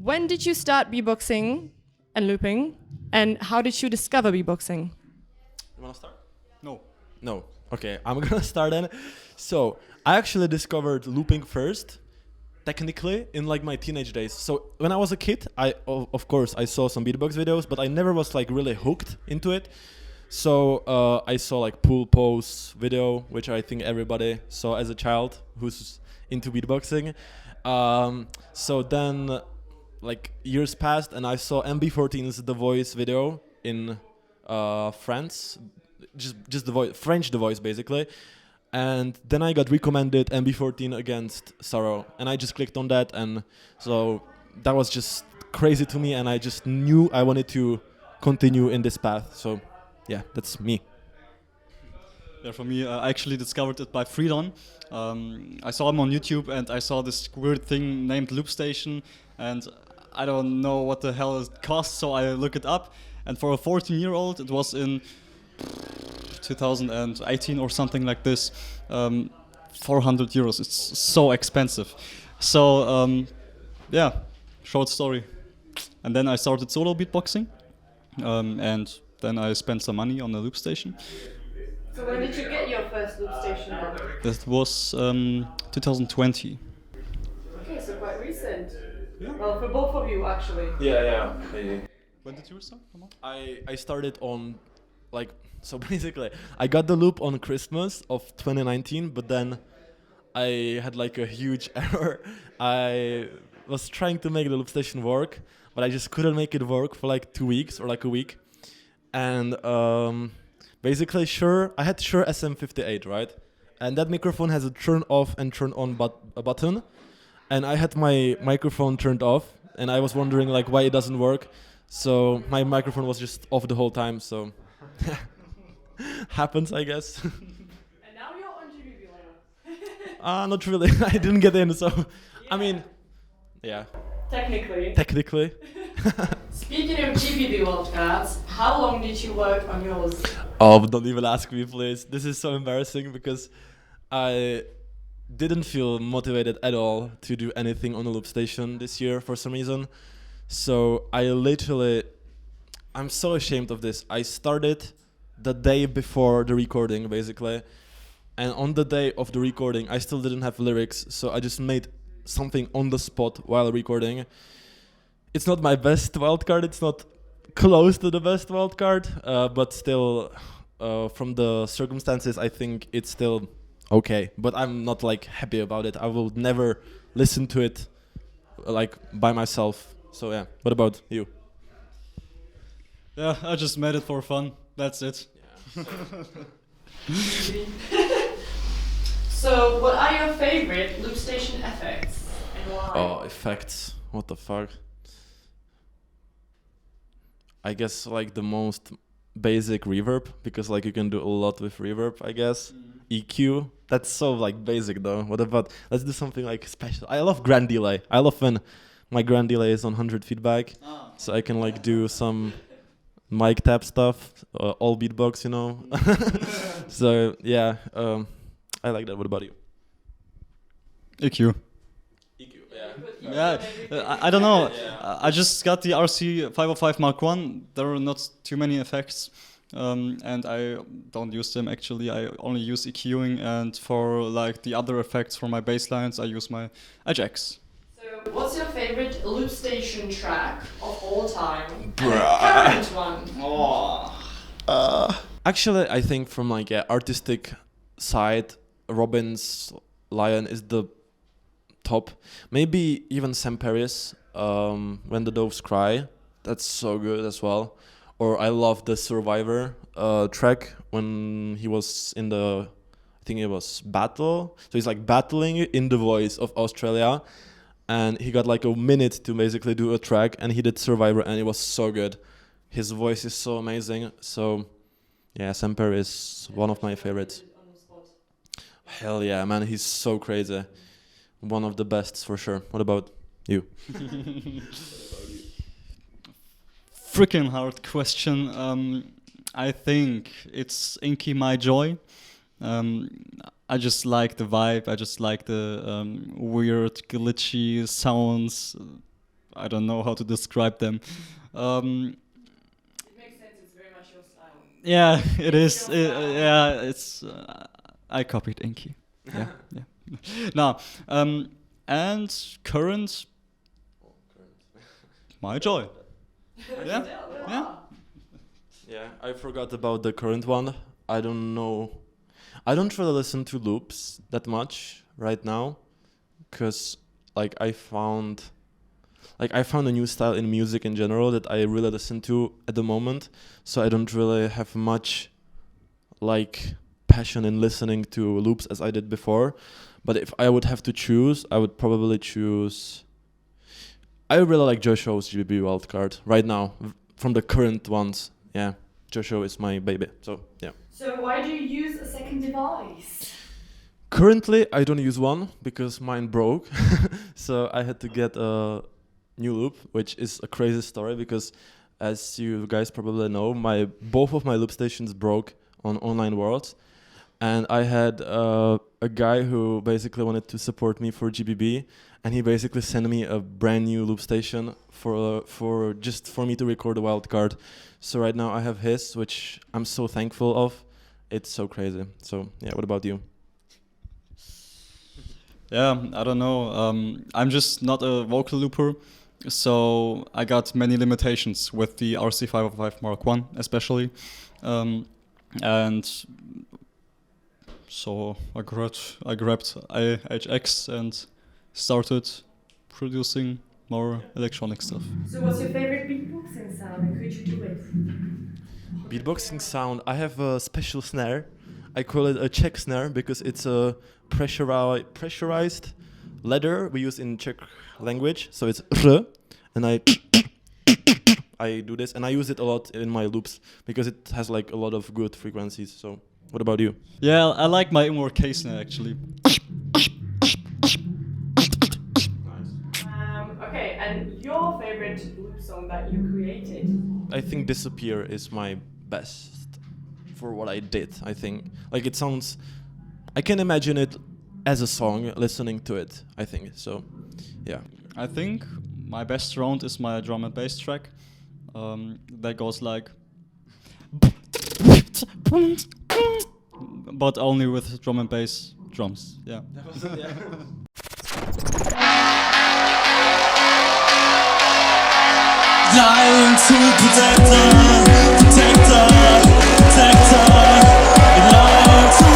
when did you start beatboxing and looping? And how did you discover beatboxing? You wanna start? No. No. Okay, I'm gonna start then. So I actually discovered looping first, technically, in like my teenage days. So when I was a kid, of course I saw some beatbox videos, but I never was like really hooked into it. So I saw like Pool Pose video, which I think everybody saw as a child who's into beatboxing. So then like years passed and I saw MB14's The Voice video in France, just The Voice, French The Voice basically. And then I got recommended MB14 against Sagau, and I just clicked on that, and so that was just crazy to me, and I just knew I wanted to continue in this path. So yeah, that's me. Yeah, for me, I actually discovered it by FRIIDON. I saw him on YouTube and I saw this weird thing named Loopstation, and I don't know what the hell it costs, so I look it up. And for a 14-year-old, it was in 2018 or something like this, 400 euros. It's so expensive. So yeah, short story. And then I started solo beatboxing, and then I spent some money on the Loopstation. So when did you get your first Loopstation then? That was 2020. Okay, so quite recent. Yeah. Well, for both of you actually. Yeah. When did you start? I started on like, so basically I got the loop on Christmas of 2019, but then I had like a huge error. I was trying to make the Loopstation work, but I just couldn't make it work for like 2 weeks or like a week. And basically I had Shure SM58, right? And that microphone has a turn off and turn on button. And I had my microphone turned off, and I was wondering like why it doesn't work. So my microphone was just off the whole time, so happens, I guess. And now you're on GBV. Not really. I didn't get in, so yeah. I mean, yeah. Technically. Speaking of GBV wildcards, how long did you work on yours? Oh, don't even ask me, please. This is so embarrassing because I didn't feel motivated at all to do anything on the Loopstation this year for some reason. So I'm so ashamed of this. I started the day before the recording, basically. And on the day of the recording, I still didn't have lyrics. So I just made something on the spot while recording. It's not my best wildcard. It's not close to the best wildcard. But still, from the circumstances, I think it's still okay. But I'm not like happy about it. I will never listen to it like by myself. So yeah, what about you? Yeah, I just made it for fun. That's it. Yeah. So, what are your favorite Loopstation effects and why? Oh, effects. What the fuck? I guess like the most basic reverb, because like you can do a lot with reverb, I guess. EQ. That's so like basic though. What about, let's do something like special. I love grand delay. I love when my grand delay is on 100 feedback, so I can like do some mic tap stuff, all beatbox, you know. So yeah, I like that. What about you? EQ. EQ, yeah. Yeah, I don't know. I just got the RC 505 Mark I. There are not too many effects, and I don't use them actually. I only use EQing, and for like the other effects for my bass lines, I use my Ajax. So, what's your favorite Loopstation track of all time? Bruh. And current one. Actually, I think from like artistic side, Robin's Lion is the top. Maybe even Sam Paris, When the Doves Cry. That's so good as well. Or I love the Survivor track when he was in the, I think it was battle. So he's like battling in the voice of Australia. And he got like a minute to basically do a track, and he did Survivor, and it was so good. His voice is so amazing. So yeah, Sam Paris is one of my favorites. Hell yeah, man, he's so crazy. One of the best for sure. What about you? Freaking hard question. I think it's Inky My Joy. I just like the vibe. I just like the weird, glitchy sounds. I don't know how to describe them. It makes sense. It's very much your style. Yeah, it is. Yeah, it's. I copied Inky. Yeah, yeah. Now, and current. My joy. Yeah, yeah. Yeah, I forgot about the current one. I don't know. I don't really listen to loops that much right now, cause I found a new style in music in general that I really listen to at the moment. So I don't really have much passion in listening to loops as I did before. But if I would have to choose, I would probably choose. I really like Josho's GBB wildcard right now from the current ones. Yeah, Josho is my baby. So yeah. So why do you use a second device? Currently, I don't use one because mine broke. So I had to get a new loop, which is a crazy story because, as you guys probably know, both of my loop stations broke on online worlds, and I had a guy who basically wanted to support me for GBB, and he basically sent me a brand new loop station for just for me to record a wildcard. So right now I have his, which I'm so thankful of. It's so crazy. So yeah, what about you? Yeah, I don't know. I'm just not a vocal looper, so I got many limitations with the RC505 Mark I especially. And so I grabbed IHX and started producing more electronic stuff. So what's your favorite beatboxing sound and could you do it? Beatboxing sound, I have a special snare. I call it a Czech snare because it's a pressurized letter we use in Czech language. So it's r, and I do this, and I use it a lot in my loops because it has a lot of good frequencies. So what about you? Yeah, I like my inward K snare actually. Okay, and your favorite loop song that you created? I think Disappear is my best for what I did. I think it sounds. I can imagine it as a song, listening to it. I think so. Yeah. I think my best round is my drum and bass track. That goes like, but only with drum and bass drums. Yeah. Dying to protect her, protect her, protect her. Lying to